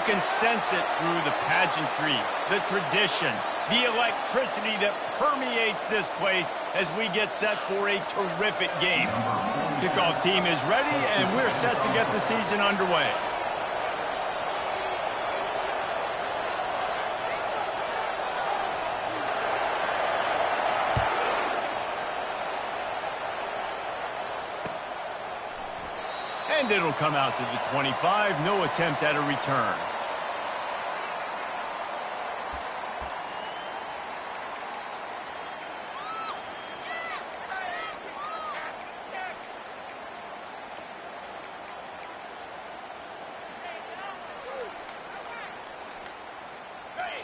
can sense it through the pageantry, the tradition, the electricity that permeates this place as we get set for a terrific game. Kickoff team is ready, and we're set to get the season underway. And it'll come out to the 25. No attempt at a return.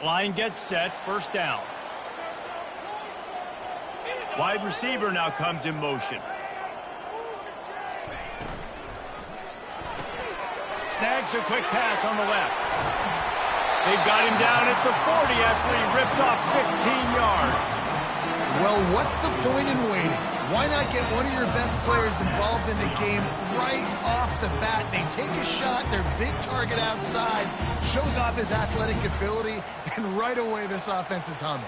Line gets set, first down. Wide receiver now comes in motion. Snags a quick pass on the left. They've got him down at the 40 after he ripped off 15 yards. Well, what's the point in waiting? Why not get one of your best players involved in the game right off the bat? They take a shot, their big target outside, shows off his athletic ability, and right away this offense is humming.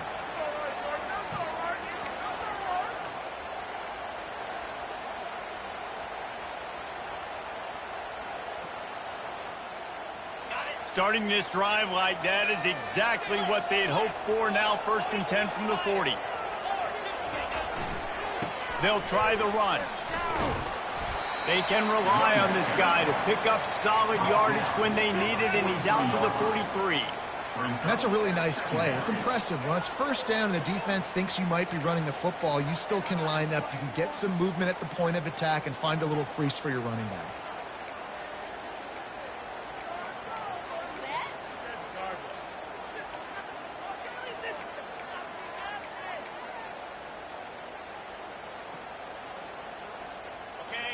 Starting this drive like that is exactly what they'd hoped for. Now 1st and 10 from the 40. They'll try the run. They can rely on this guy to pick up solid yardage when they need it, and he's out to the 43. That's a really nice play. It's impressive. When it's 1st down and the defense thinks you might be running the football, you still can line up. You can get some movement at the point of attack and find a little crease for your running back.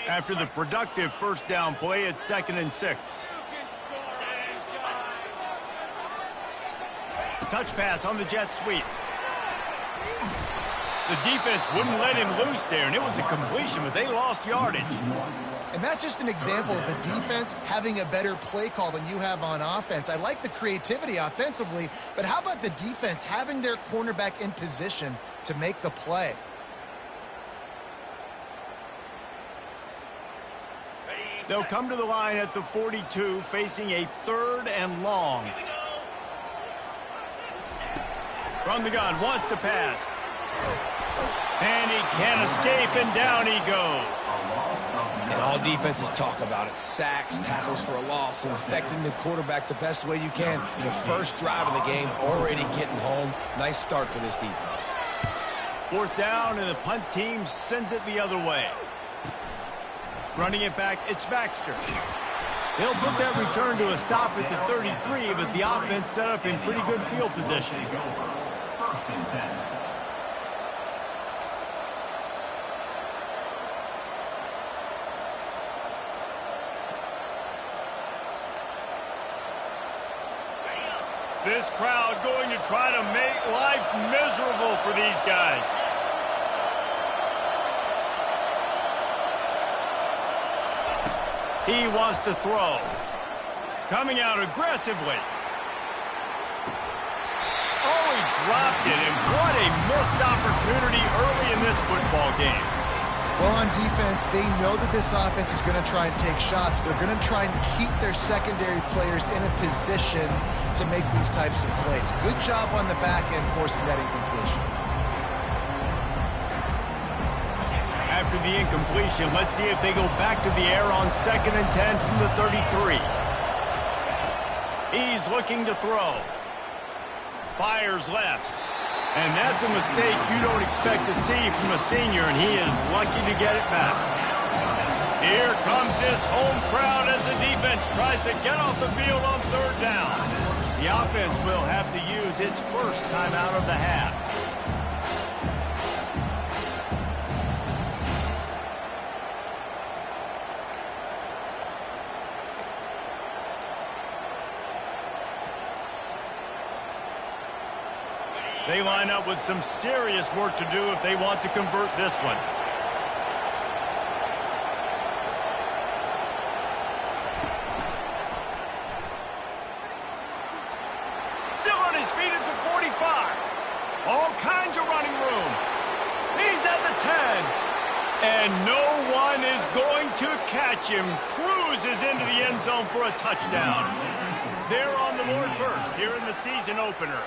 After the productive 1st down play, it's 2nd and 6. Touch pass on the jet sweep. The defense wouldn't let him loose there, and it was a completion, but they lost yardage. And that's just an example of the defense having a better play call than you have on offense. I like the creativity offensively, but how about the defense having their cornerback in position to make the play? They'll come to the line at the 42, facing a 3rd and long. From the gun, wants to pass. And he can't escape, and down he goes. And all defenses talk about it. Sacks, tackles for a loss, and affecting the quarterback the best way you can. The first drive of the game, already getting home. Nice start for this defense. 4th down, and the punt team sends it the other way. Running it back, it's Baxter. He'll put that return to a stop at the 33, but the offense set up in pretty good field position. This crowd going to try to make life miserable for these guys. He wants to throw. Coming out aggressively. Oh, he dropped it, and what a missed opportunity early in this football game. Well, on defense, they know that this offense is going to try and take shots. They're going to try and keep their secondary players in a position to make these types of plays. Good job on the back end forcing that incompletion. After the incompletion, let's see if they go back to the air on 2nd and 10 from the 33. He's looking to throw. Fires left. And that's a mistake you don't expect to see from a senior, and he is lucky to get it back. Here comes this home crowd as the defense tries to get off the field on 3rd down. The offense will have to use its first timeout of the half. They line up with some serious work to do if they want to convert this one. his feet at the 45. All kinds of running room. He's at the 10. And no one is going to catch him. Cruises into the end zone for a touchdown. They're on the board first here in the season opener.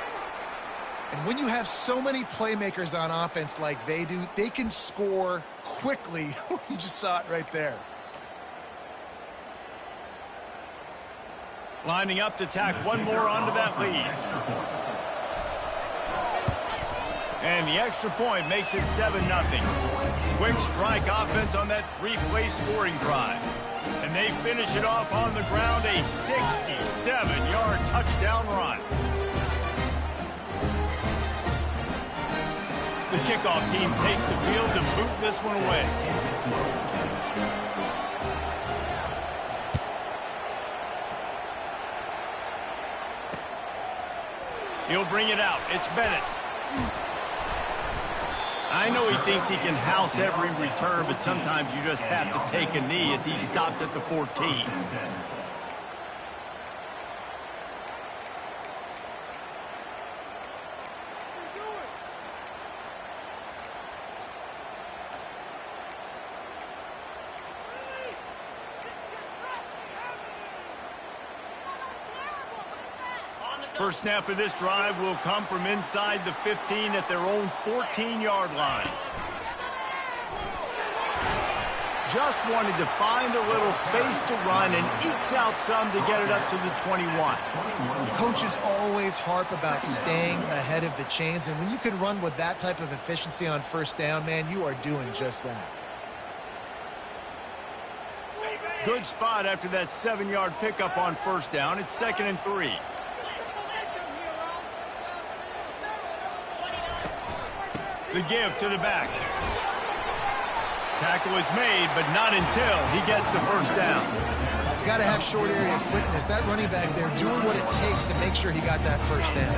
And when you have so many playmakers on offense like they do, they can score quickly. You just saw it right there. Lining up to tack one more onto that lead. And the extra point makes it 7-0. Quick strike offense on that three-play scoring drive. And they finish it off on the ground, a 67-yard touchdown run. The kickoff team takes the field to boot this one away. He'll bring it out. It's Bennett. I know he thinks he can house every return, but sometimes you just have to take a knee as he stopped at the 14. First snap of this drive will come from inside the 15 at their own 14-yard line. Just wanted to find a little space to run and ekes out some to get it up to the 21. Coaches always harp about staying ahead of the chains, and when you can run with that type of efficiency on first down, man, you are doing just that. Good spot after that 7-yard pickup on first down. It's 2nd and 3. The give to the back. Tackle is made, but not until he gets the first down. You got to have short area quickness. That running back there doing what it takes to make sure he got that first down.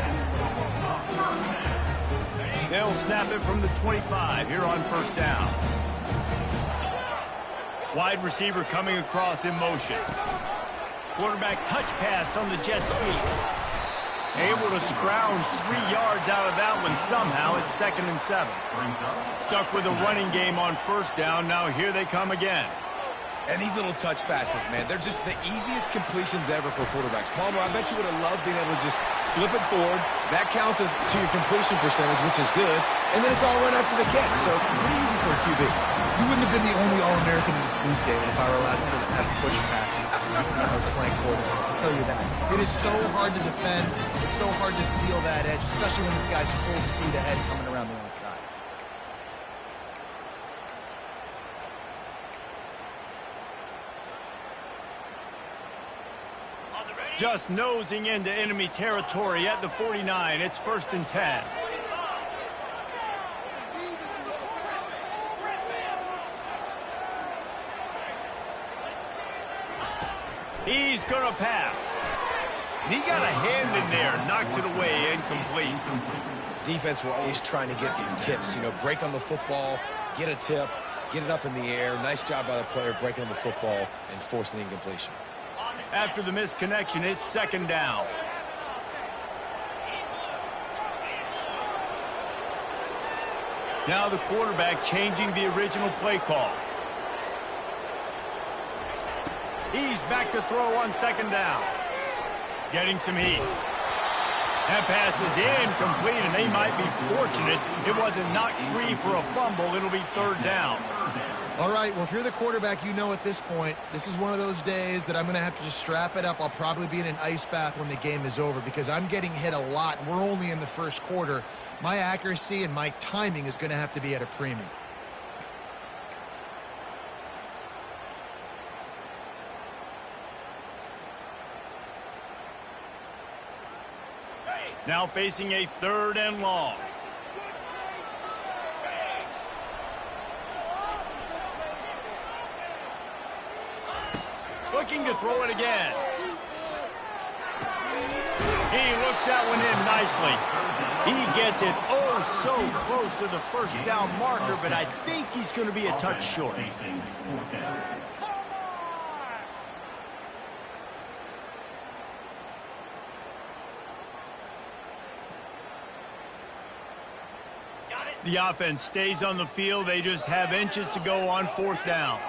They'll snap it from the 25 here on first down. Wide receiver coming across in motion. Quarterback touch pass on the jet sweep. Able to scrounge 3 yards out of that one somehow. It's 2nd and 7. Stuck with a running game on first down. Now here they come again. And these little touch passes, man, they're just the easiest completions ever for quarterbacks. Palmer, I bet you would have loved being able to just flip it forward. That counts as to your completion percentage, which is good. And then it's all run after the catch. So pretty easy for a QB. You wouldn't have been the only All-American in this booth, David, if I were allowed to have push passes when I was playing quarterback. I'll tell you that. It is so hard to defend. It's so hard to seal that edge, especially when this guy's full speed ahead coming around the outside. Just nosing into enemy territory at the 49. It's 1st and 10. He's going to pass. And he got a hand in there, knocks it away, incomplete. Defense were always trying to get some tips. You know, break on the football, get a tip, get it up in the air. Nice job by the player breaking on the football and forcing the incompletion. After the misconnection, it's 2nd down. Now the quarterback changing the original play call. He's back to throw on 2nd down. Getting some heat. That pass is incomplete, and they might be fortunate it wasn't knocked free for a fumble. It'll be 3rd down. All right, well, if you're the quarterback, you know at this point, this is one of those days that I'm going to have to just strap it up. I'll probably be in an ice bath when the game is over because I'm getting hit a lot, and we're only in the first quarter. My accuracy and my timing is going to have to be at a premium. Now facing a 3rd and long. Looking to throw it again. He looks that one in nicely. He gets it so close to the first down marker, but I think he's going to be a touch short. The offense stays on the field. They just have inches to go on 4th down.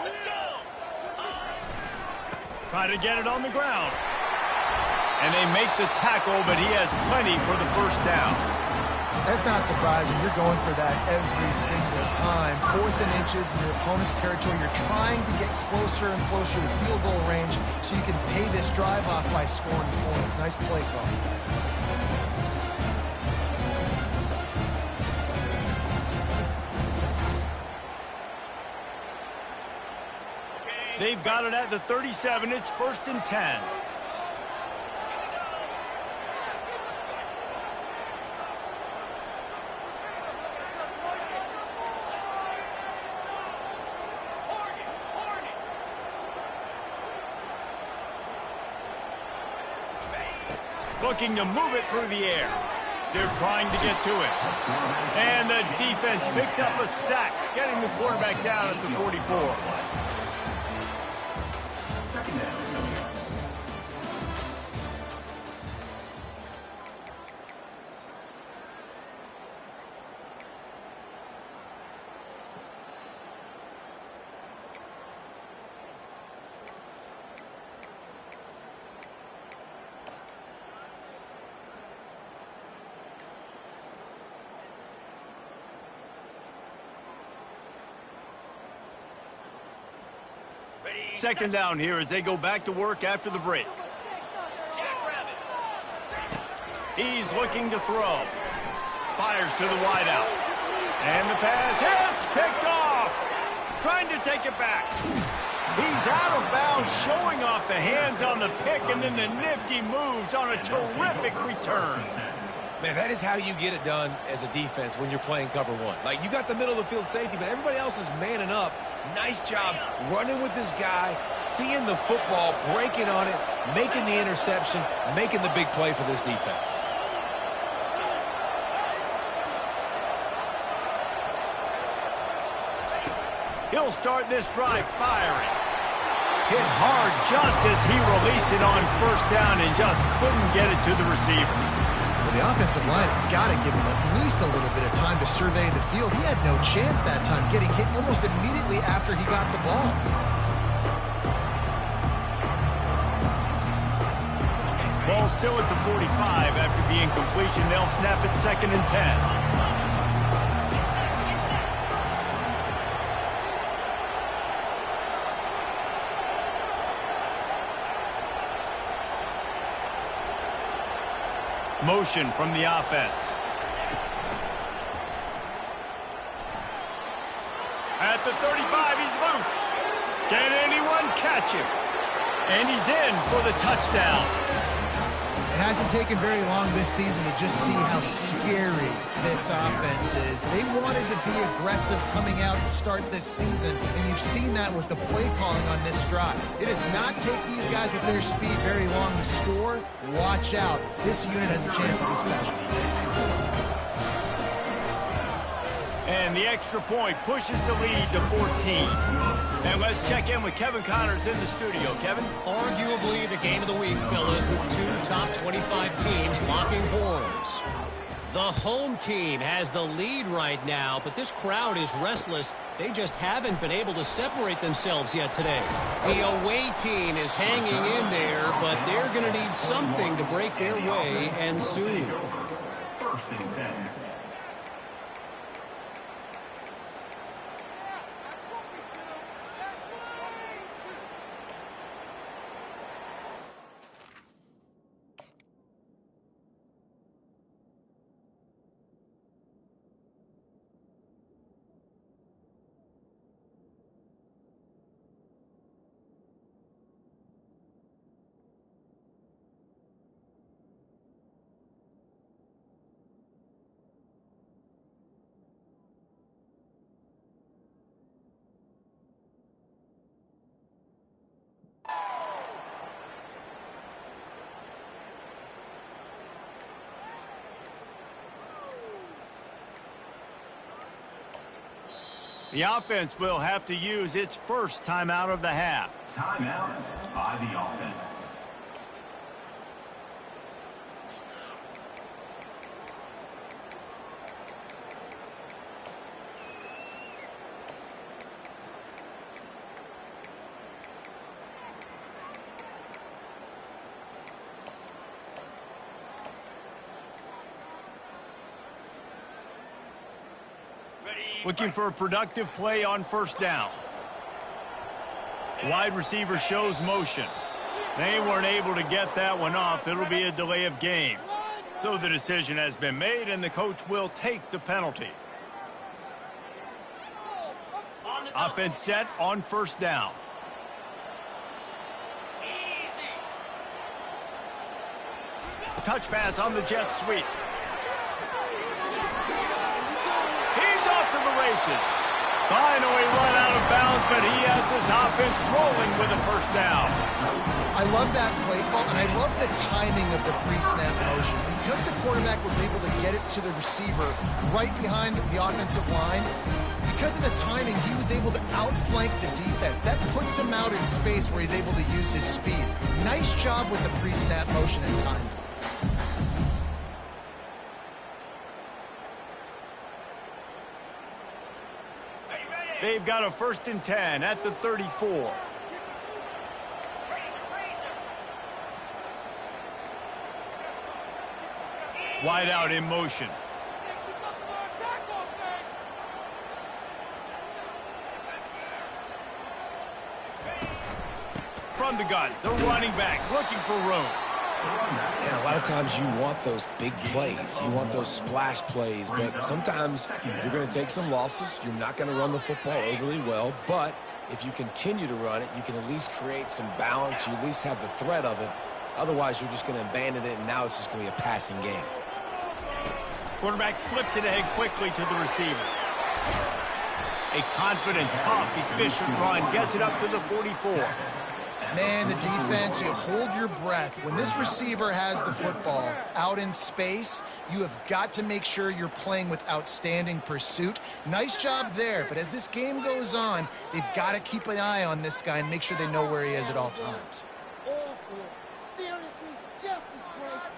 Try to get it on the ground. And they make the tackle, but he has plenty for the 1st down. That's not surprising. You're going for that every single time. 4th and inches in your opponent's territory. You're trying to get closer and closer to field goal range so you can pay this drive off by scoring points. Nice play call. They've got it at the 37. It's 1st and 10. Looking to move it through the air. They're trying to get to it. And the defense picks up a sack, getting the quarterback down at the 44. Second down here as they go back to work after the break. He's looking to throw. Fires to the wideout. And the pass hits, picked off. Trying to take it back. He's out of bounds, showing off the hands on the pick, and then the nifty moves on a terrific return. Man, that is how you get it done as a defense when you're playing cover 1. Like, you got the middle of the field safety, but everybody else is manning up. Nice job running with this guy, seeing the football, breaking on it, making the interception, making the big play for this defense. He'll start this drive firing. Hit hard just as he released it on 1st down and just couldn't get it to the receiver. The offensive line has got to give him at least a little bit of time to survey the field. He had no chance that time, getting hit almost immediately after he got the ball. Ball still at the 45 after the incompletion. They'll snap it 2nd and 10. Motion from the offense. At the 35, he's loose. Can anyone catch him? And he's in for the touchdown. It hasn't taken very long this season to just see how scary this offense is. They wanted to be aggressive coming out to start this season, and you've seen that with the play calling on this drive. It does not take these guys with their speed very long to score. Watch out. This unit has a chance to be special. And the extra point pushes the lead to 14. And let's check in with Kevin Connors in the studio. Kevin? Arguably the game of the week, fellas, with 2 top 25 teams locking horns. The home team has the lead right now, but this crowd is restless. They just haven't been able to separate themselves yet today. The away team is hanging in there, but they're going to need something to break their way, and soon. 1st and 10. The offense will have to use its first timeout of the half. Timeout by the offense. Looking for a productive play on first down. Wide receiver shows motion. They weren't able to get that one off. It'll be a delay of game. So the decision has been made, and the coach will take the penalty. Offense set on first down. Touch pass on the jet sweep. He's off to the races. Finally run out of bounds, but he has this offense rolling with a first down. I love that play call, and I love the timing of the pre-snap motion. Because the quarterback was able to get it to the receiver right behind the offensive line, because of the timing, he was able to outflank the defense. That puts him out in space where he's able to use his speed. Nice job with the pre-snap motion and timing. They've got a 1st and 10 at the 34. Wide out in motion. From the gun, the running back looking for room. And a lot of times you want those big plays. You want those splash plays, but sometimes you're going to take some losses. You're not going to run the football overly well, but if you continue to run it, you can at least create some balance. You at least have the threat of it. Otherwise, you're just going to abandon it, and now it's just going to be a passing game. Quarterback flips it ahead quickly to the receiver. A confident, tough, efficient run gets it up to the 44. Man, the defense, you hold your breath. When this receiver has the football out in space, you have got to make sure you're playing with outstanding pursuit. Nice job there, but as this game goes on, they've got to keep an eye on this guy and make sure they know where he is at all times. Seriously, just disgraceful.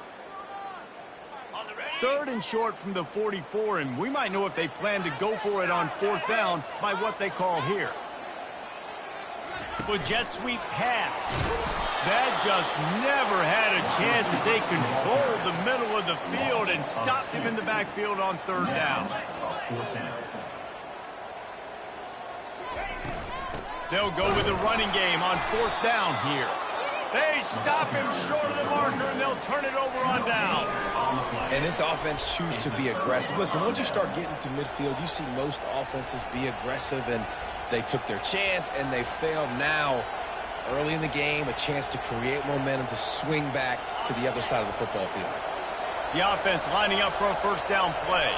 3rd and short from the 44, and we might know if they plan to go for it on 4th down by what they call here. With jet sweep pass. That just never had a chance as they controlled the middle of the field and stopped him in the backfield on 3rd down. They'll go with the running game on 4th down here. They stop him short of the marker, and they'll turn it over on downs. And this offense chooses to be aggressive. Listen, once you start getting to midfield, you see most offenses be aggressive, and they took their chance, and they failed now. Early in the game, a chance to create momentum to swing back to the other side of the football field. The offense lining up for a 1st down play.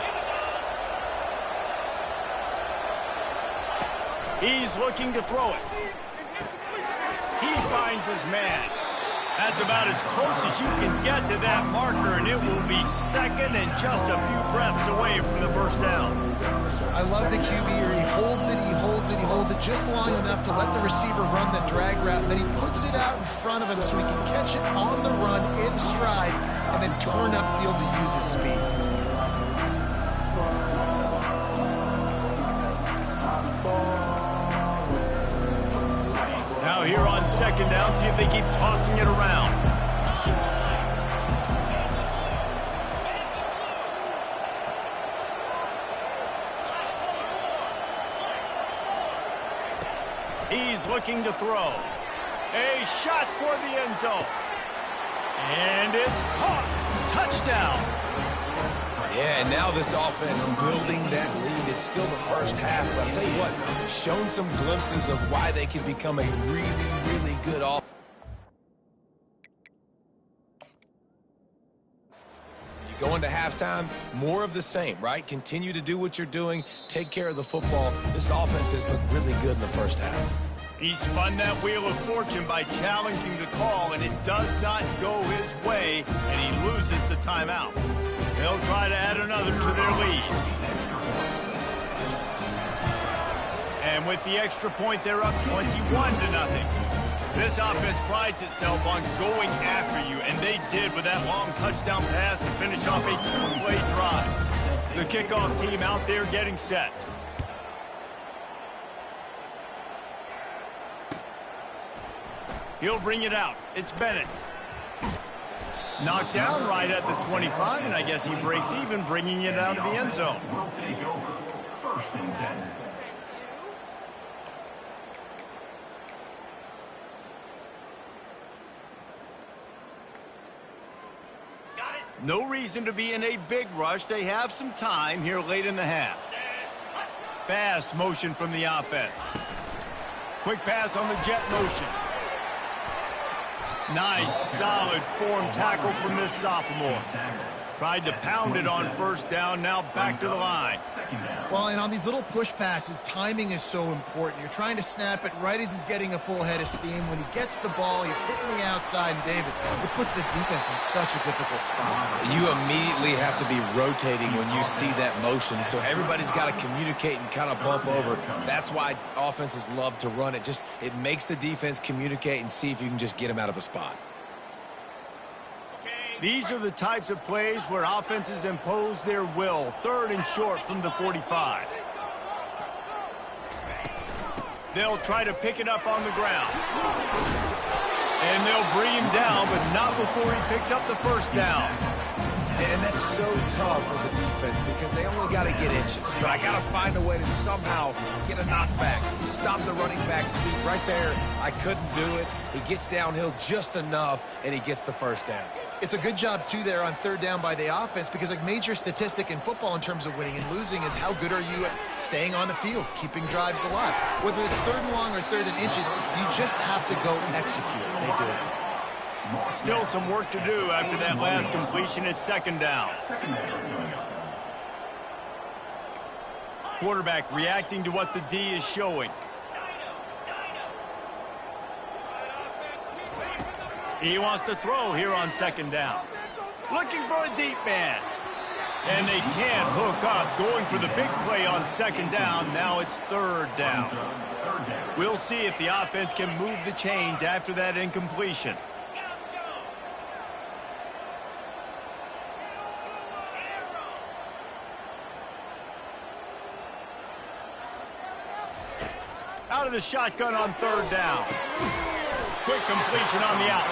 He's looking to throw it. He finds his man. That's about as close as you can get to that marker, and it will be 2nd and just a few breaths away from the 1st down. I love the QB here. He holds it, he holds it, he holds it just long enough to let the receiver run the drag route, and then he puts it out in front of him so he can catch it on the run in stride and then turn upfield to use his speed. Now here on 2nd down, see if they keep tossing it around. He's looking to throw. A shot toward the end zone. And it's caught. Touchdown. Yeah, and now this offense building that lead. It's still the first half, but I'll tell you what, shown some glimpses of why they can become a really, really good offense. You go into halftime, more of the same, right? Continue to do what you're doing, take care of the football. This offense has looked really good in the first half. He spun that wheel of fortune by challenging the call, and it does not go his way, and he loses the timeout. They'll try to add another to their lead. And with the extra point, they're up 21-0. This offense prides itself on going after you, and they did with that long touchdown pass to finish off a 2-play drive. The kickoff team out there getting set. He'll bring it out. It's Bennett. Knocked down right at the 25, and I guess he breaks even, bringing it out of the end zone. First and 10. No reason to be in a big rush. They have some time here late in the half. Fast motion from the offense. Quick pass on the jet motion. Nice, solid form tackle from this sophomore. Tried to pound it on first down, now back to the line. Well, and on these little push passes, timing is so important. You're trying to snap it right as he's getting a full head of steam. When he gets the ball, he's hitting the outside, and David, it puts the defense in such a difficult spot. You immediately have to be rotating when you see that motion, so everybody's got to communicate and kind of bump over. That's why offenses love to run it. It makes the defense communicate and see if you can just get them out of a spot. These are the types of plays where offenses impose their will. Third and short from the 45. They'll try to pick it up on the ground. And they'll bring him down, but not before he picks up the first down. And that's so tough as a defense because they only got to get inches. But I got to find a way to somehow get a knockback, stop the running back's feet right there. I couldn't do it. He gets downhill just enough, and he gets the first down. It's a good job, too, there on third down by the offense because a major statistic in football in terms of winning and losing is how good are you at staying on the field, keeping drives alive. Whether it's third and long or third and inches, you just have to go execute. They do it. Still some work to do after that last completion at second down. Quarterback reacting to what the D is showing. He wants to throw here on second down. Looking for a deep man. And they can't hook up. Going for the big play on second down. Now it's third down. We'll see if the offense can move the chains after that incompletion. Out of the shotgun on third down. Quick completion on the out.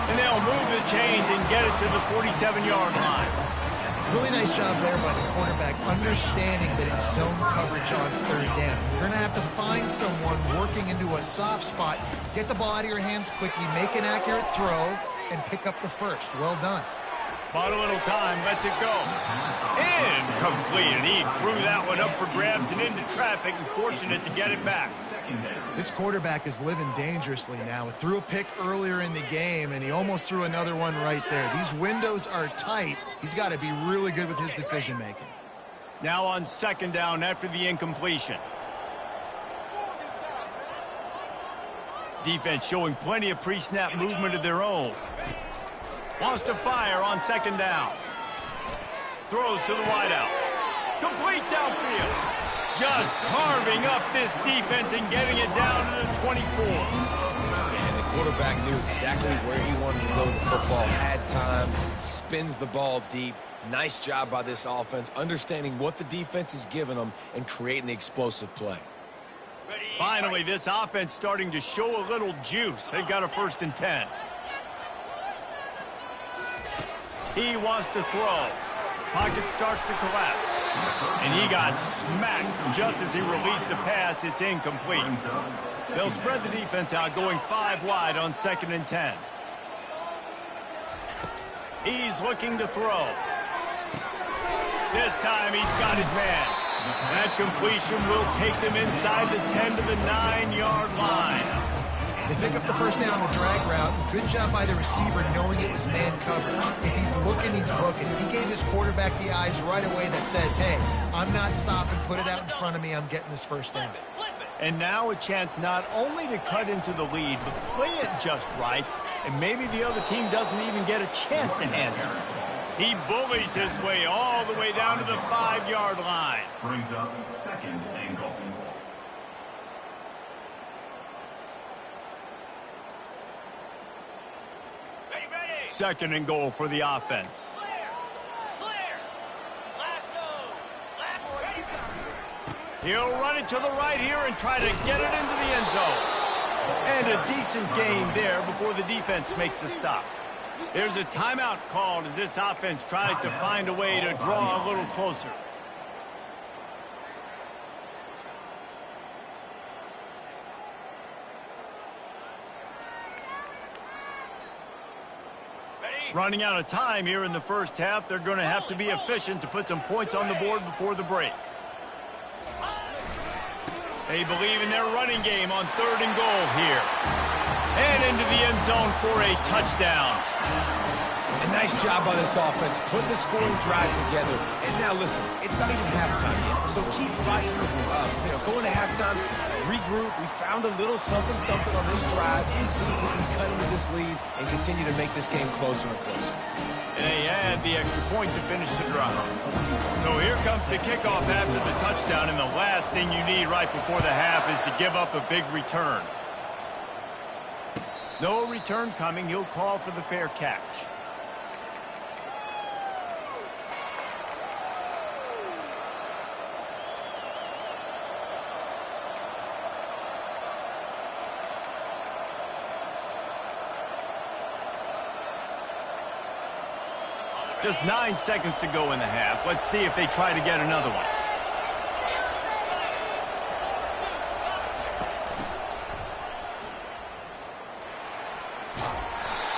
And they'll move the chains and get it to the 47-yard line. Really nice job there by the quarterback, understanding that it's zone coverage on third down. You're going to have to find someone working into a soft spot, get the ball out of your hands quickly, make an accurate throw, and pick up the first. Well done. Bought a little time, lets it go. Incomplete, and he threw that one up for grabs and into traffic, and fortunate to get it back. This quarterback is living dangerously now. He threw a pick earlier in the game, and he almost threw another one right there. These windows are tight. He's got to be really good with his decision-making. Now on second down after the incompletion. Defense showing plenty of pre-snap movement of their own. Wants to fire on second down. Throws to the wideout. Complete downfield. Just carving up this defense and getting it down to the 24. And the quarterback knew exactly where he wanted to go with the football. Had time, spins the ball deep. Nice job by this offense, understanding what the defense is giving them and creating the explosive play. Finally, this offense starting to show a little juice. They've got a 1st and 10. He wants to throw. Pocket starts to collapse. And he got smacked just as he released the pass. It's incomplete. They'll spread the defense out, going 5 wide on 2nd and 10. He's looking to throw. This time he's got his man. That completion will take them inside the 10 to the 9-yard line. They pick up the first down on the drag route. Good job by the receiver knowing it was man coverage. If he's looking, he's booking. He gave his quarterback the eyes right away that says, hey, I'm not stopping. Put it out in front of me. I'm getting this first down. And now a chance not only to cut into the lead, but play it just right. And maybe the other team doesn't even get a chance to answer. He bullies his way all the way down to the 5-yard line. Brings up 2nd and goal. Second and goal for the offense. He'll run it to the right here and try to get it into the end zone. And a decent gain there before the defense makes the stop. There's a timeout called as this offense tries to find a way to draw a little closer. Running out of time here in the first half, they're going to have to be efficient to put some points on the board before the break. They believe in their running game on 3rd and goal here. And into the end zone for a touchdown. A nice job on this offense, putting the scoring drive together. And now listen, it's not even halftime yet, so keep fighting. Going to halftime, regroup. We found a little something on this drive. See if we can cut into this lead and continue to make this game closer and closer. And they add the extra point to finish the drive. So here comes the kickoff after the touchdown, and the last thing you need right before the half is to give up a big return. No return coming. He'll call for the fair catch. Just 9 seconds to go in the half. Let's see if they try to get another one.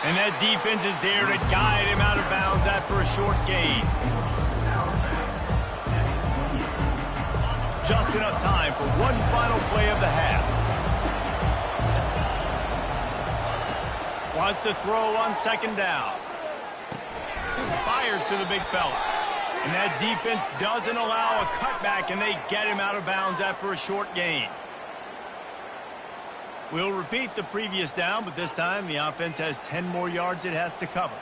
And that defense is there to guide him out of bounds after a short gain. Just enough time for one final play of the half. Wants to throw on 2nd down. Fires to the big fella. And that defense doesn't allow a cutback, and they get him out of bounds after a short gain. We'll repeat the previous down, but this time the offense has 10 more yards it has to cover.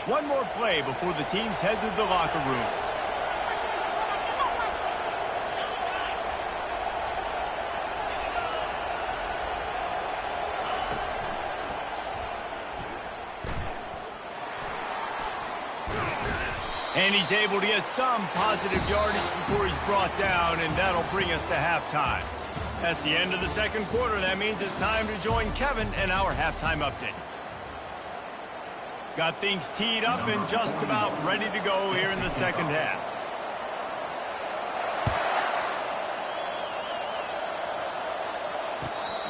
One more play before the teams head to the locker rooms. And he's able to get some positive yardage before he's brought down, and that'll bring us to halftime. That's the end of the 2nd quarter. That means it's time to join Kevin and our halftime update. Got things teed up and just about ready to go here in the 2nd half.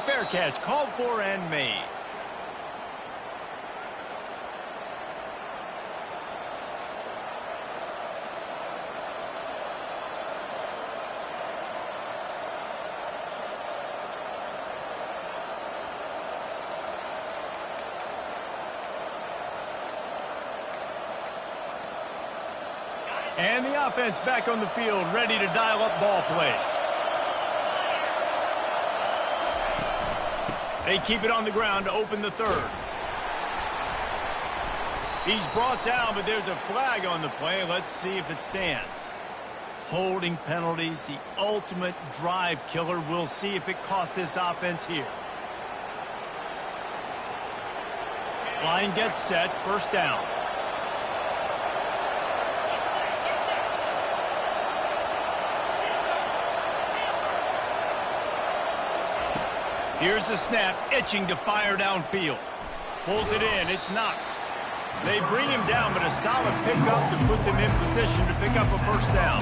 Fair catch called for and made. And the offense back on the field, ready to dial up ball plays. They keep it on the ground to open the 3rd. He's brought down, but there's a flag on the play. Let's see if it stands. Holding penalties, the ultimate drive killer. We'll see if it costs this offense here. Line gets set, 1st down. Here's the snap, itching to fire downfield. Pulls it in, it's Knox. They bring him down, but a solid pickup to put them in position to pick up a 1st down.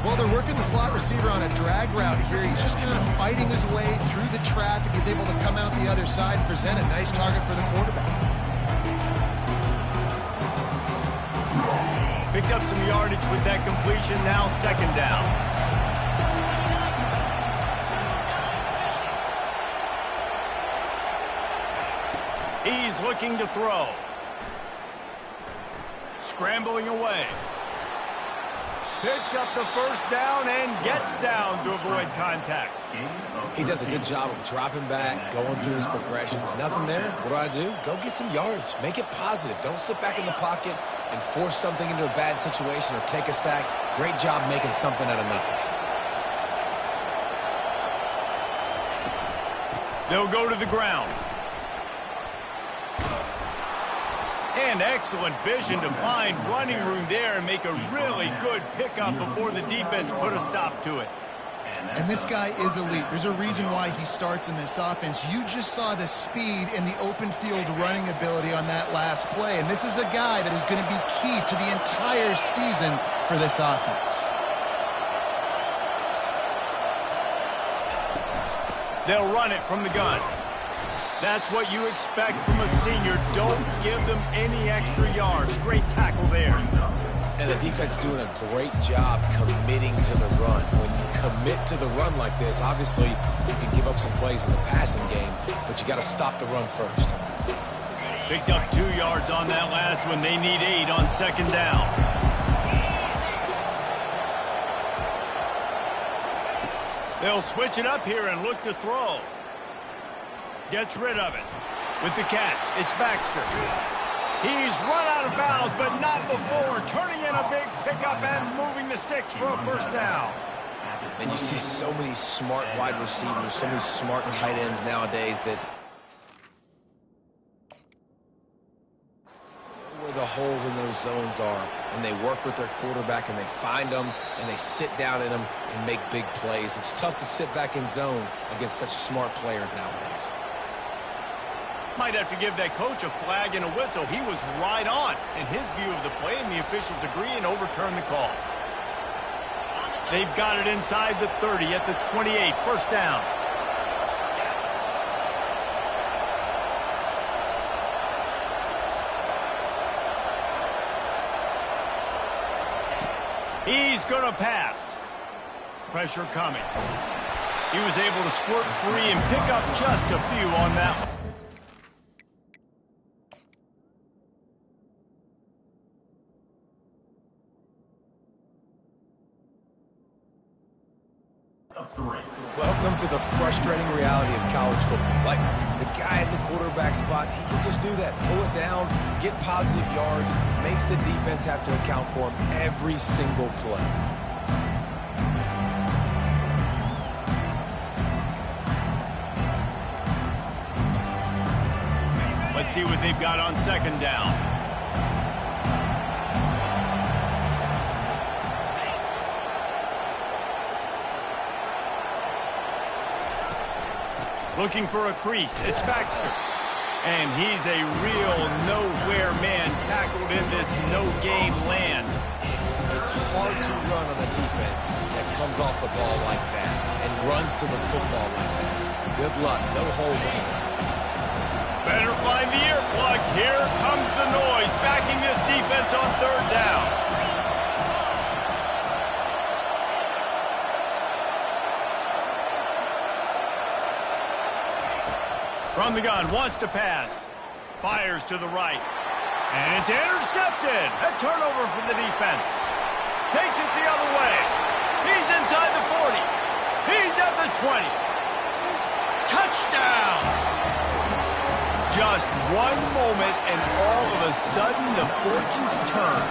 Well, they're working the slot receiver on a drag route here. He's just kind of fighting his way through the traffic. He's able to come out the other side and present a nice target for the quarterback. Picked up some yardage with that completion, now 2nd down. He's looking to throw. Scrambling away. Picks up the 1st down and gets down to avoid contact. He does a good job of dropping back, going through his progressions. Nothing there. What do? Go get some yardage. Make it positive. Don't sit back in the pocket and force something into a bad situation or take a sack. Great job making something out of nothing. They'll go to the ground. And excellent vision to find running room there and make a really good pickup before the defense put a stop to it. And this guy is elite. There's a reason why he starts in this offense. You just saw the speed and the open field running ability on that last play. And this is a guy that is going to be key to the entire season for this offense. They'll run it from the gun. That's what you expect from a senior. Don't give them any extra yards. Great tackle there. And the defense doing a great job committing to the run. When you commit to the run like this, obviously you can give up some plays in the passing game, but you got to stop the run first. Picked up 2 yards on that last one. They need 8 on second down. They'll switch it up here and look to throw. Gets rid of it. With the catch, it's Baxter. He's run out of bounds, but not before. Turning in a big pickup and moving the sticks for a first down. And you see so many smart wide receivers, so many smart tight ends nowadays that know where the holes in those zones are, and they work with their quarterback, and they find them, and they sit down in them and make big plays. It's tough to sit back in zone against such smart players nowadays. Might have to give that coach a flag and a whistle. He was right on in his view of the play, and the officials agree and overturn the call. They've got it inside the 30 at the 28. First down. He's going to pass. Pressure coming. He was able to squirt free and pick up just a few on that one. Welcome to the frustrating reality of college football. Like, the guy at the quarterback spot, he can just do that. Pull it down, get positive yards, makes the defense have to account for him every single play. Let's see what they've got on second down. Looking for a crease. It's Baxter. And he's a real nowhere man tackled in this no-game land. It's hard to run on a defense that comes off the ball like that and runs to the football like that. Good luck. No holes anywhere. Better find the earplugs. Here comes the noise. Backing this defense on third down. From the gun, wants to pass. Fires to the right. And it's intercepted. A turnover for the defense. Takes it the other way. He's inside the 40. He's at the 20. Touchdown! Just one moment, and all of a sudden, the fortunes turn.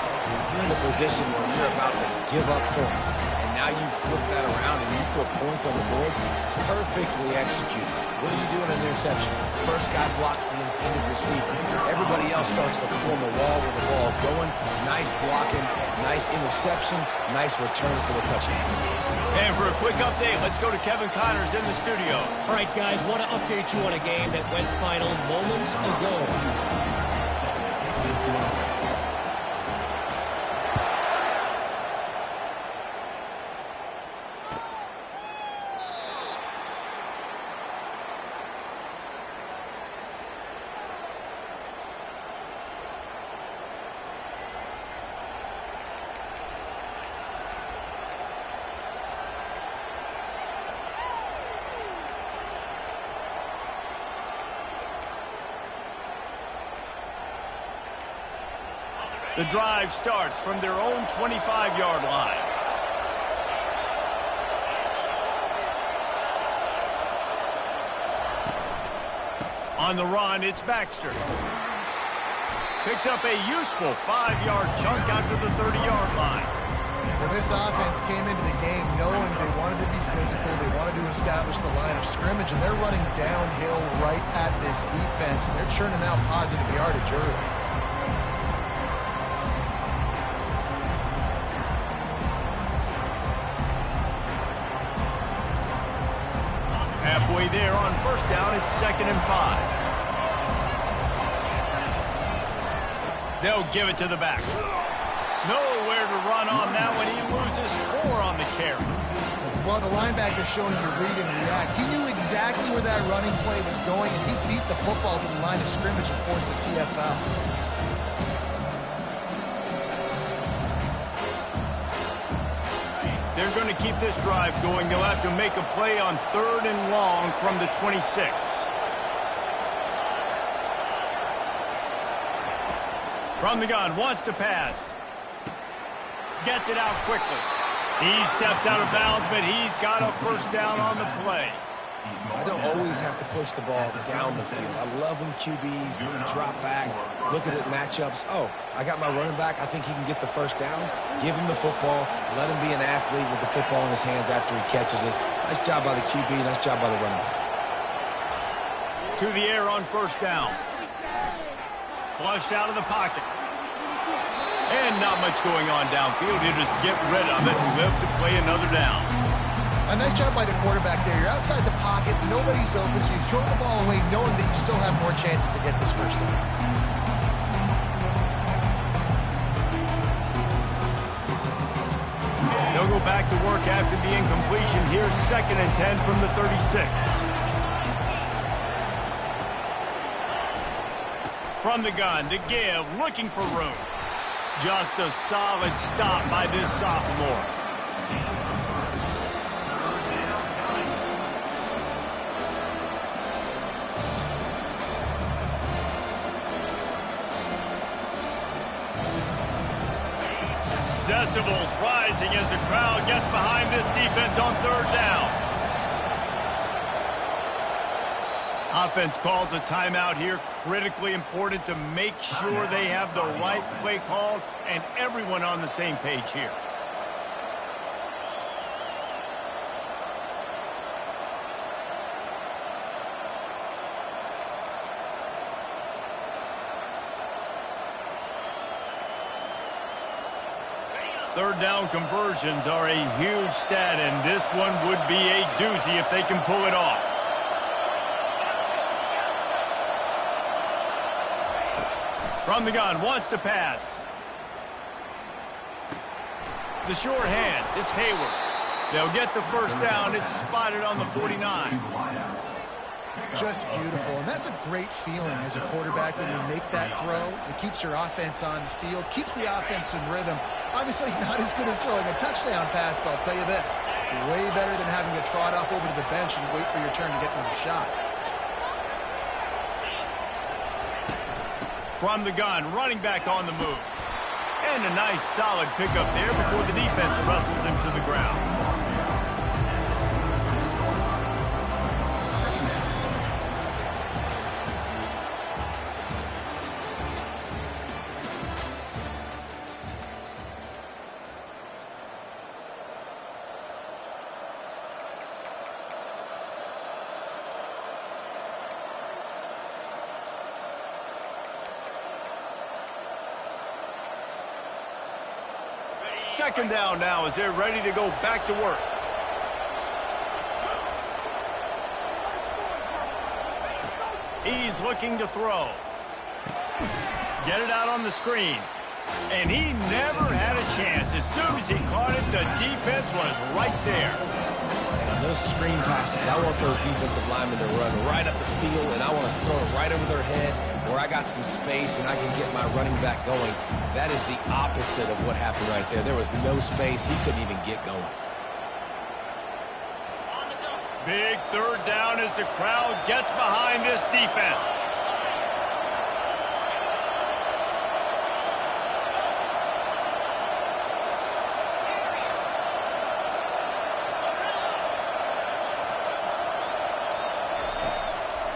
You're in a position where you're about to give up points. And now you flip that around and you put points on the board. Perfectly executed. What do you do in an interception? First guy blocks the intended receiver. Everybody else starts to form a wall where the ball's going. Nice blocking, nice interception, nice return for the touchdown. And for a quick update, let's go to Kevin Connors in the studio. All right, guys, want to update you on a game that went final moments ago. The drive starts from their own 25-yard line. On the run, it's Baxter. Picks up a useful 5-yard chunk after the 30-yard line. Well, this offense came into the game knowing they wanted to be physical, they wanted to establish the line of scrimmage, and they're running downhill right at this defense, and they're churning out positive yardage early. Halfway there on first down, it's 2nd and 5. They'll give it to the back. Nowhere to run on that one. He loses 4 on the carry. Well, the linebacker showing you read and react. He knew exactly where that running play was going, and he beat the football to the line of scrimmage and forced the TFL. They're going to keep this drive going. They'll have to make a play on 3rd and long from the 26. From the gun, wants to pass. Gets it out quickly. He steps out of bounds, but he's got a first down on the play. I don't always have to push the ball down the field. I love when QBs drop back, look at it matchups. Oh, I got my running back. I think he can get the first down. Give him the football. Let him be an athlete with the football in his hands after he catches it. Nice job by the QB. Nice job by the running back. To the air on first down. Flushed out of the pocket. And not much going on downfield. He'll just get rid of it and live to play another down. A nice job by the quarterback there. You're outside the pocket. Nobody's open, so you throw the ball away knowing that you still have more chances to get this first down. They'll go back to work after the incompletion. Here's 2nd and 10 from the 36. From the gun, to give, looking for room. Just a solid stop by this sophomore. Decibels rising as the crowd gets behind this defense on 3rd down. Offense calls a timeout here. Critically important to make sure they have the right play called and everyone on the same page here. Third down conversions are a huge stat, and this one would be a doozy if they can pull it off. From the gun, wants to pass. The short hands, it's Hayward. They'll get the first down. It's spotted on the 49. Just beautiful, and that's a great feeling as a quarterback when you make that throw. It keeps your offense on the field, keeps the offense in rhythm. Obviously not as good as throwing a touchdown pass, but I'll tell you this, way better than having to trot off over to the bench and wait for your turn to get another shot. From the gun, running back on the move. And a nice solid pickup there before the defense wrestles him to the ground. Second down now as they're ready to go back to work. He's looking to throw. Get it out on the screen. And he never had a chance. As soon as he caught it, the defense was right there. Man, those screen passes, I want those defensive linemen to run right up the field, and I want to throw it right over their head where I got some space and I can get my running back going. That is the opposite of what happened right there. There was no space. He couldn't even get going. Big third down as the crowd gets behind this defense.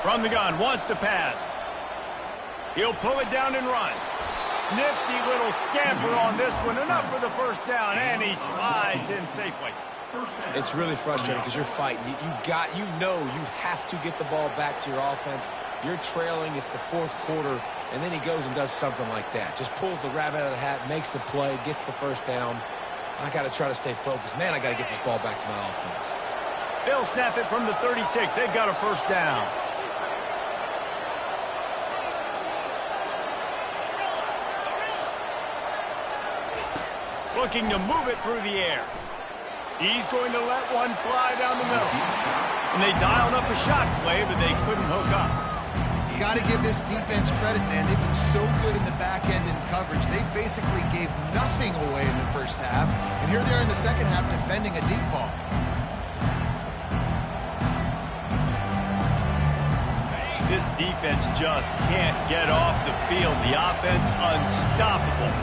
From the gun, wants to pass. He'll pull it down and run. Nifty little scamper on this one. Enough for the first down, and he slides in safely. It's really frustrating because you're fighting. You know you have to get the ball back to your offense. You're trailing. It's the fourth quarter, and then he goes and does something like that. Just pulls the rabbit out of the hat, makes the play, gets the first down. I got to try to stay focused. Man, I got to get this ball back to my offense. They'll snap it from the 36. They've got a first down. Looking to move it through the air. He's going to let one fly down the middle. And they dialed up a shot play, but they couldn't hook up. Got to give this defense credit, man. They've been so good in the back end in coverage. They basically gave nothing away in the first half. And here they are in the second half defending a deep ball. This defense just can't get off the field. The offense unstoppable.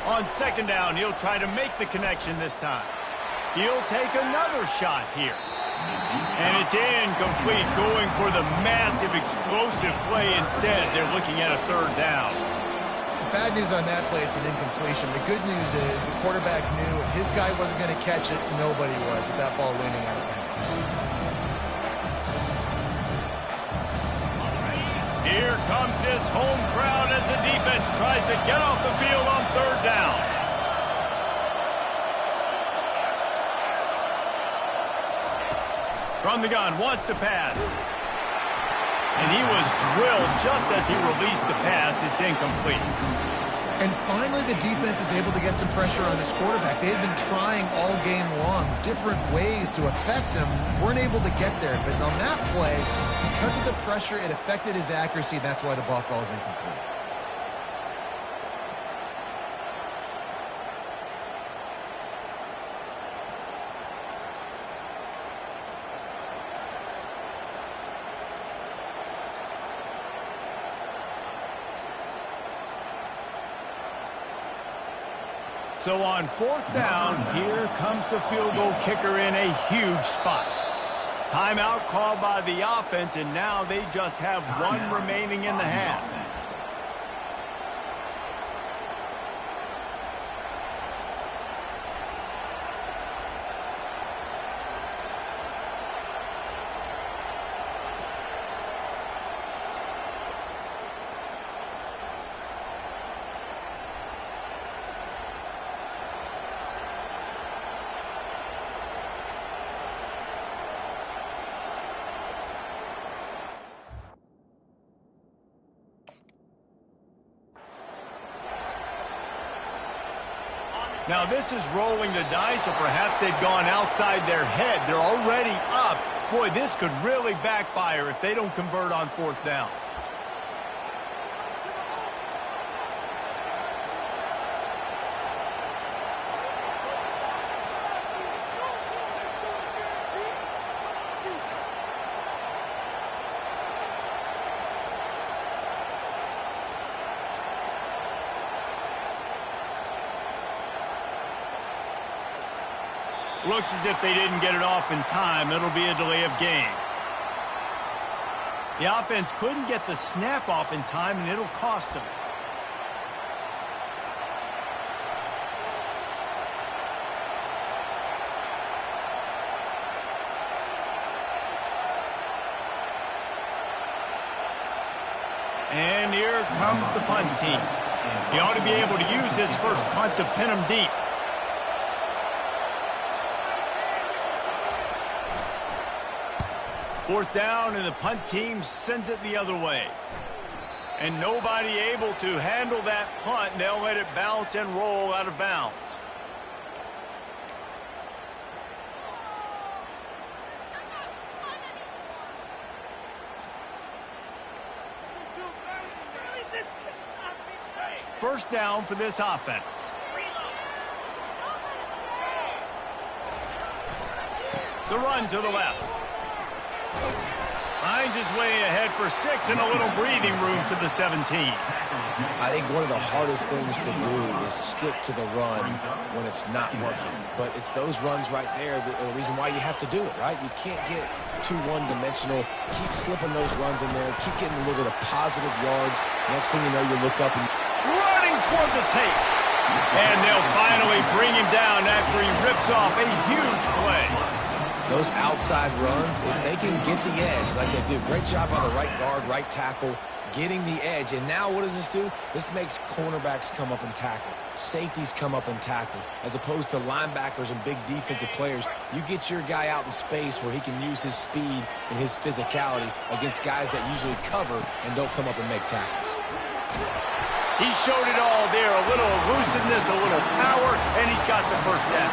On second down, he'll try to make the connection this time. He'll take another shot here. And it's incomplete, going for the massive, explosive play instead. They're looking at a third down. The bad news on that play, it's an incompletion. The good news is the quarterback knew if his guy wasn't going to catch it, nobody was with that ball leaning out of bounds. Here comes this home crowd as the defense tries to get off the field on third down. From the gun, wants to pass. And he was drilled just as he released the pass. It's incomplete. And finally, the defense is able to get some pressure on this quarterback. They've been trying all game long different ways to affect him. Weren't able to get there. But on that play, because of the pressure, it affected his accuracy. That's why the ball falls incomplete. So on fourth down, here comes the field goal kicker in a huge spot. Timeout called by the offense, and now they just have one remaining in the half. Now this is rolling the dice, or perhaps they've gone outside their head. They're already up. Boy, this could really backfire if they don't convert on fourth down. Looks as if they didn't get it off in time. It'll be a delay of game. The offense couldn't get the snap off in time, and it'll cost them. And here comes the punt team. He ought to be able to use this first punt to pin them deep. Fourth down, and the punt team sends it the other way. And nobody able to handle that punt. They'll let it bounce and roll out of bounds. First down for this offense. The run to the left. Finds his way ahead for 6 and a little breathing room to the 17. I think one of the hardest things to do is stick to the run when it's not working. But it's those runs right there that are the reason why you have to do it, right? You can't get too one-dimensional. Keep slipping those runs in there. Keep getting a little bit of positive yards. Next thing you know, you look up and... running toward the tape. And they'll finally bring him down after he rips off a huge play. Those outside runs, if they can get the edge like they do, great job by the right guard, right tackle, getting the edge. And now what does this do? This makes cornerbacks come up and tackle. Safeties come up and tackle. As opposed to linebackers and big defensive players, you get your guy out in space where he can use his speed and his physicality against guys that usually cover and don't come up and make tackles. He showed it all there, a little elusiveness, a little power, and he's got the first down.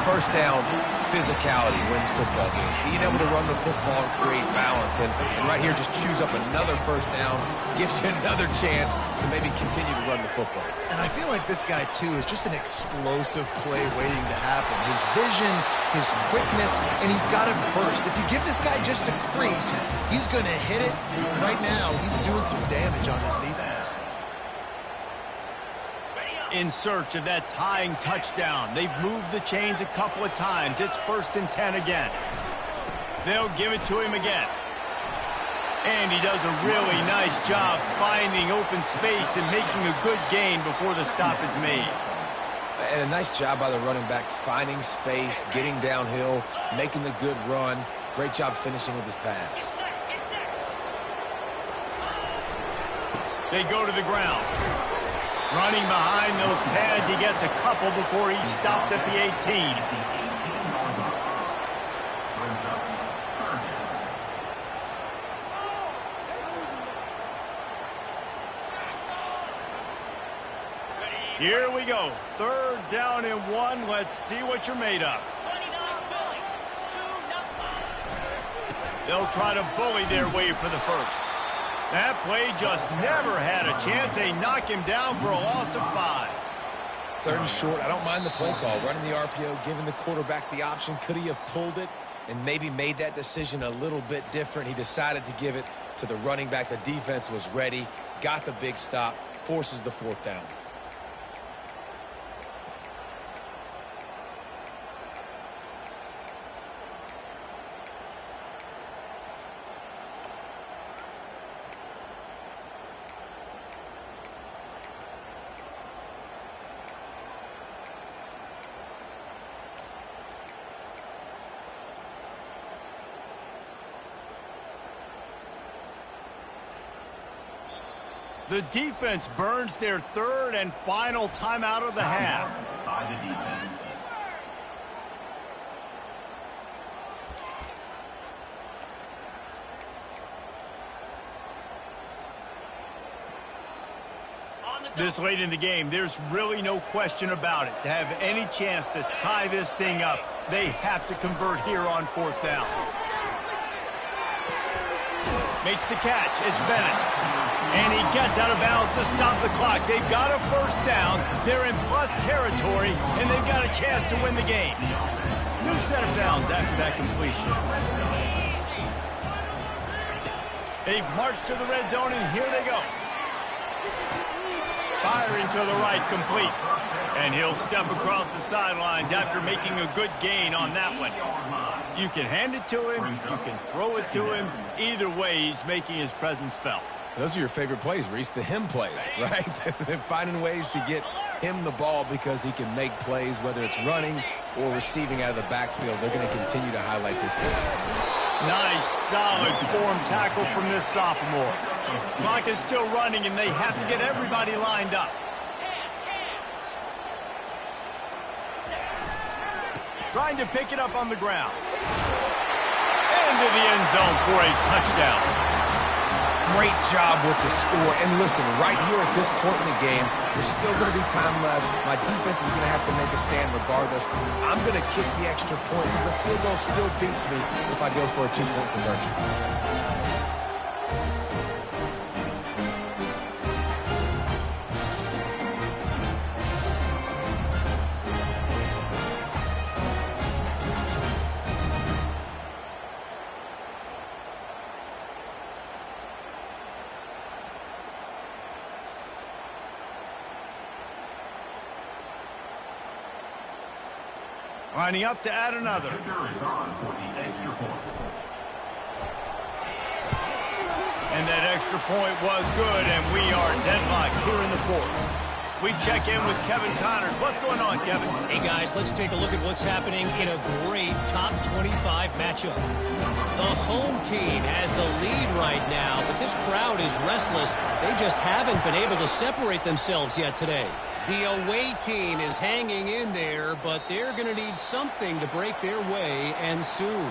First down, physicality wins football games. Being able to run the football and create balance. And right here, just choose up another first down, gives you another chance to maybe continue to run the football. And I feel like this guy, too, is just an explosive play waiting to happen. His vision, his quickness, and he's got a burst. If you give this guy just a crease, he's going to hit it. Right now, he's doing some damage on this defense. In search of that tying touchdown. They've moved the chains a couple of times. It's 1st and 10 again. They'll give it to him again. And he does a really nice job finding open space and making a good gain before the stop is made. And a nice job by the running back, finding space, getting downhill, making the good run. Great job finishing with his pads. They go to the ground. Running behind those pads, he gets a couple before he's stopped at the 18. Here we go. 3rd down and 1. Let's see what you're made of. They'll try to bully their way for the first. That play just never had a chance. They knock him down for a loss of 5. 3rd and short. I don't mind the play call. Running the RPO, giving the quarterback the option. Could he have pulled it and maybe made that decision a little bit different? He decided to give it to the running back. The defense was ready, got the big stop, forces the 4th down. The defense burns their 3rd and final timeout of the half. By the defense. This late in the game, there's really no question about it. To have any chance to tie this thing up, they have to convert here on 4th down. Makes the catch. It's Bennett. And he gets out of bounds to stop the clock. They've got a first down. They're in plus territory, and they've got a chance to win the game. New set of downs after that completion. They've marched to the red zone, and here they go. Firing to the right, complete. And he'll step across the sidelines after making a good gain on that one. You can hand it to him. You can throw it to him. Either way, he's making his presence felt. Those are your favorite plays, Reese, the him plays, right? They're finding ways to get him the ball because he can make plays, whether it's running or receiving out of the backfield. They're going to continue to highlight this game. Nice, solid form tackle from this sophomore. Clock is still running, and they have to get everybody lined up. Trying to pick it up on the ground. Into the end zone for a touchdown. Great job with the score. And listen, right here at this point in the game, there's still going to be time left. My defense is going to have to make a stand regardless. I'm going to kick the extra point because the field goal still beats me if I go for a 2-point conversion. Lining up to add another. Kicker is on for the extra point. And that extra point was good, and we are deadlocked here in the 4th. We check in with Kevin Connors. What's going on, Kevin? Hey, guys, let's take a look at what's happening in a great top 25 matchup. The home team has the lead right now, but this crowd is restless. They just haven't been able to separate themselves yet today. The away team is hanging in there, but they're going to need something to break their way, and soon.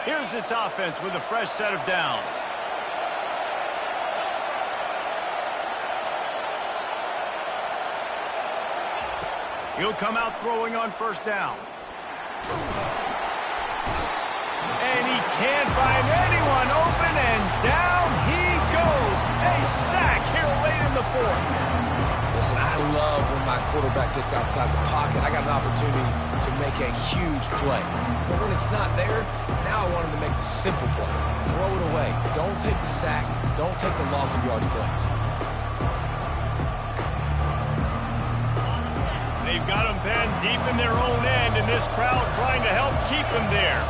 Here's this offense with a fresh set of downs. He'll come out throwing on first down. And he can't find anyone open, and down he goes. A sack here late in the fourth. Listen, I love when my quarterback gets outside the pocket. I got an opportunity to make a huge play. But when it's not there, now I want him to make the simple play. Throw it away. Don't take the sack. Don't take the loss of yards plays. They've got them penned deep in their own end, and this crowd trying to help keep them there.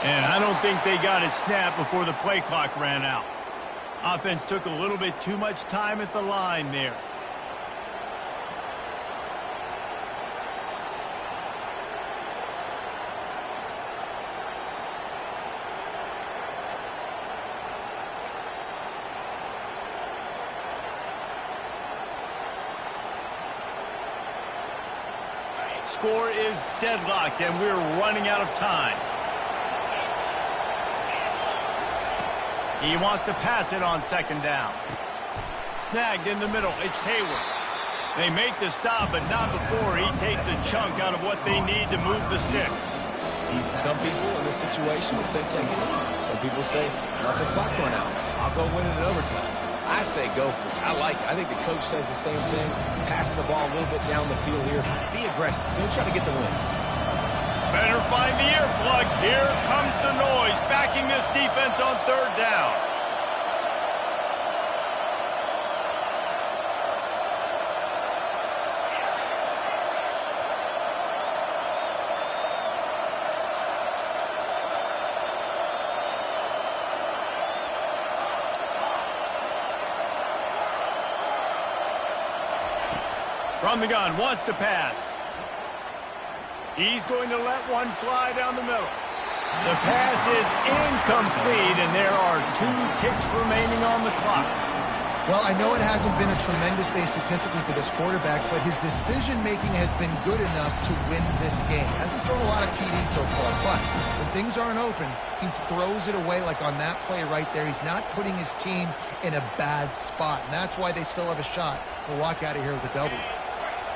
And I don't think they got it snapped before the play clock ran out. Offense took a little bit too much time at the line there. Score is deadlocked, and we're running out of time. He wants to pass it on second down. Snagged in the middle. It's Hayward. They make the stop, but not before he takes a chunk out of what they need to move the sticks. Some people in this situation would say take it. Some people say let the clock run out. I'll go win it in overtime. I say go for it. I like it. I think the coach says the same thing. Passing the ball a little bit down the field here. Be aggressive. Don't try to get the win. Better find the earplugs. Here comes the noise, backing this defense on third down. From the gun, wants to pass. He's going to let one fly down the middle. The pass is incomplete, and there are 2 ticks remaining on the clock. Well, I know it hasn't been a tremendous day statistically for this quarterback, but his decision-making has been good enough to win this game. Hasn't thrown a lot of TDs so far, but when things aren't open, he throws it away like on that play right there. He's not putting his team in a bad spot, and that's why they still have a shot to walk out of here with a W.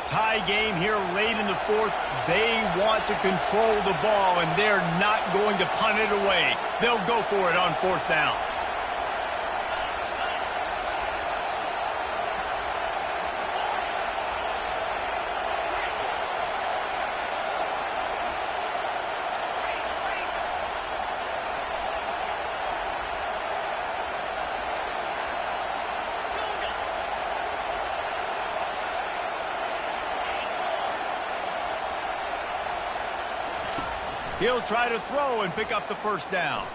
Tie game here late in the fourth. They want to control the ball, and they're not going to punt it away. They'll go for it on fourth down. He'll try to throw and pick up the first down.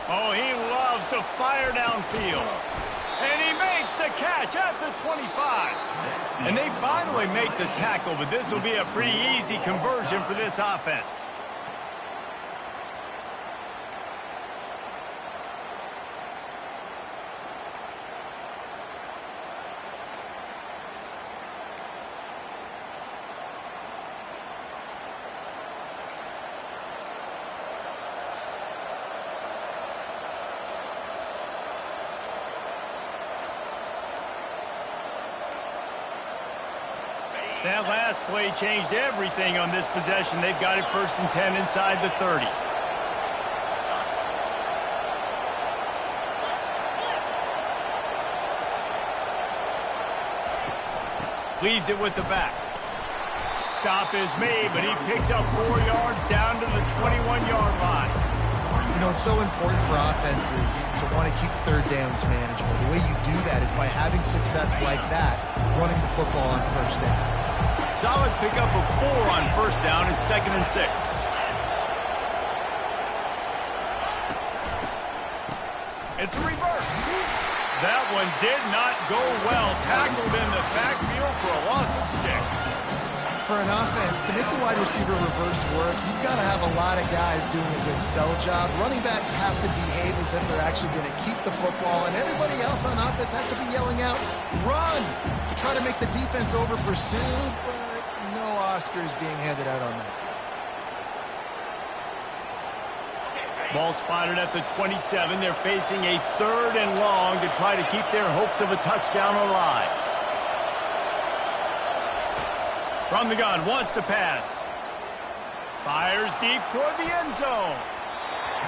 Oh, he loves to fire downfield. And he makes the catch at the 25. And they finally make the tackle, but this will be a pretty easy conversion for this offense. That last play changed everything on this possession. They've got it 1st and 10 inside the 30. Leaves it with the back. Stop is made, but he picks up 4 yards down to the 21-yard line. You know, it's so important for offenses to want to keep third downs manageable. The way you do that is by having success like that, running the football on first down. Solid pickup of 4 on first down. It's 2nd and 6. It's a reverse. That one did not go well. Tackled in the backfield for a loss of 6. For an offense, to make the wide receiver reverse work, you've got to have a lot of guys doing a good sell job. Running backs have to behave as if they're actually going to keep the football, and everybody else on offense has to be yelling out, run! You try to make the defense over pursue, but no Oscars being handed out on that. Ball spotted at the 27. They're facing a 3rd and long to try to keep their hopes of a touchdown alive. From the gun, wants to pass. Fires deep toward the end zone.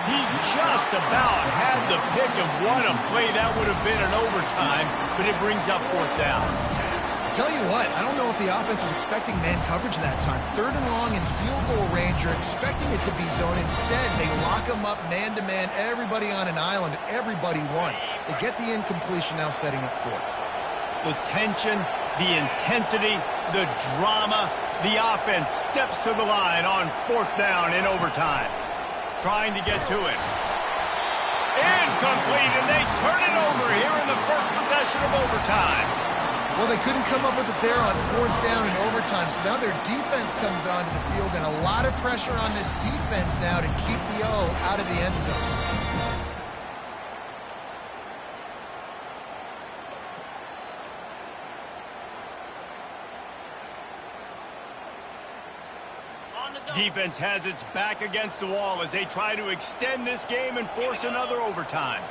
He just about had the pick of what a play that would have been in overtime, but it brings up 4th down. Tell you what, I don't know if the offense was expecting man coverage that time. 3rd and long in field goal range, you're expecting it to be zone. Instead, they lock them up man-to-man, everybody on an island, everybody won. They get the incompletion now setting up 4th. The tension, the intensity, the drama, the offense steps to the line on 4th down in overtime. Trying to get to it. Incomplete, and they turn it over here in the first possession of overtime. Well, they couldn't come up with it there on 4th down in overtime, so now their defense comes onto the field, and a lot of pressure on this defense now to keep the O out of the end zone. Defense has its back against the wall as they try to extend this game and force another overtime.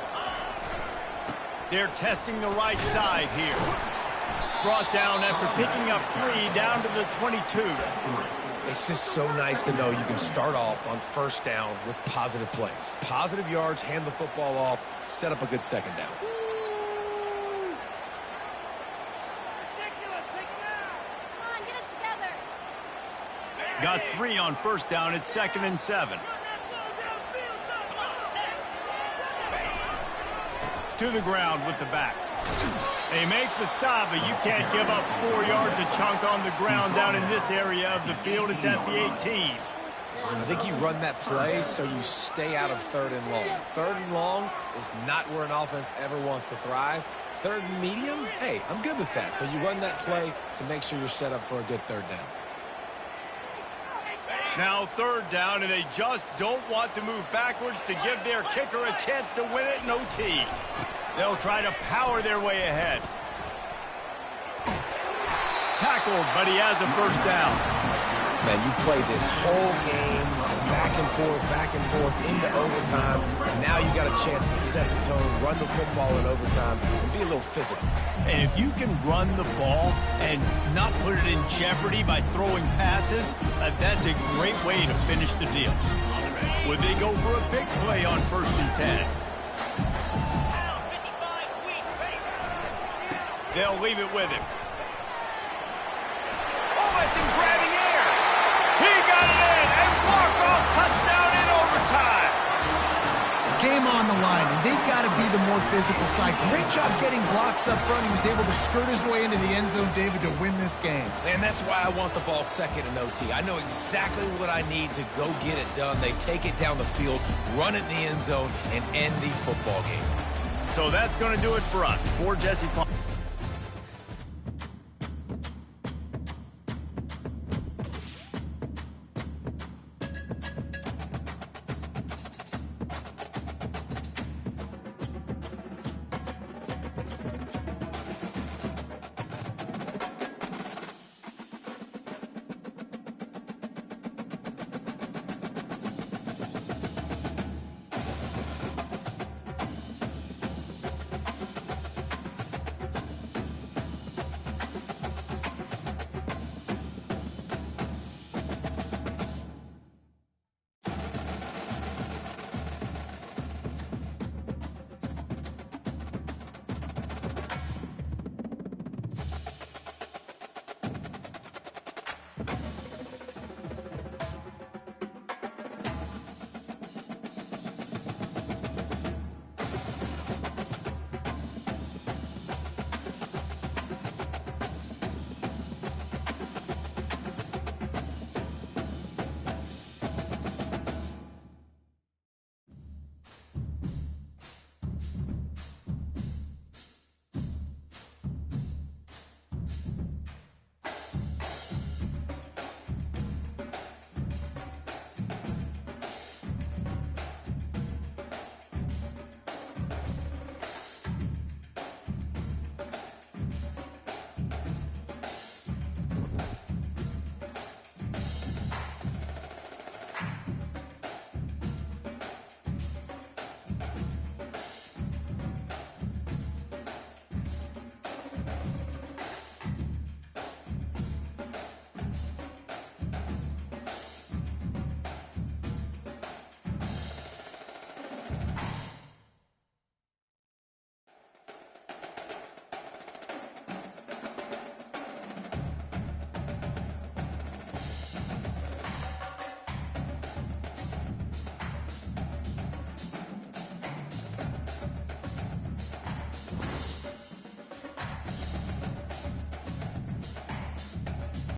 They're testing the right side here. Brought down after picking up 3 down to the 22. It's just so nice to know you can start off on 1st down with positive plays. Positive yards, hand the football off, set up a good 2nd down. Got 3 on 1st down. It's 2nd and 7. To the ground with the back. They make the stop, but you can't give up 4 yards a chunk on the ground down in this area of the field. It's at the 18. I think you run that play so you stay out of 3rd and long. 3rd and long is not where an offense ever wants to thrive. 3rd and medium, hey, I'm good with that. So you run that play to make sure you're set up for a good 3rd down. Now 3rd down, and they just don't want to move backwards to give their kicker a chance to win it in OT. They'll try to power their way ahead. Tackled, but he has a 1st down. Man, you play this whole game back and forth into overtime. Now you got a chance to set the tone, run the football in overtime, and be a little physical. And if you can run the ball and not put it in jeopardy by throwing passes, that's a great way to finish the deal. Would they go for a big play on 1st and 10? They'll leave it with him. Oh, that's him grabbing air. He got it in. A walk-off touchdown in overtime. Game on the line, and they've got to be the more physical side. Great job getting blocks up front. He was able to skirt his way into the end zone, David, to win this game. And that's why I want the ball 2nd in OT. I know exactly what I need to go get it done. They take it down the field, run it in the end zone, and end the football game. So that's going to do it for us. For Jesse Palmer.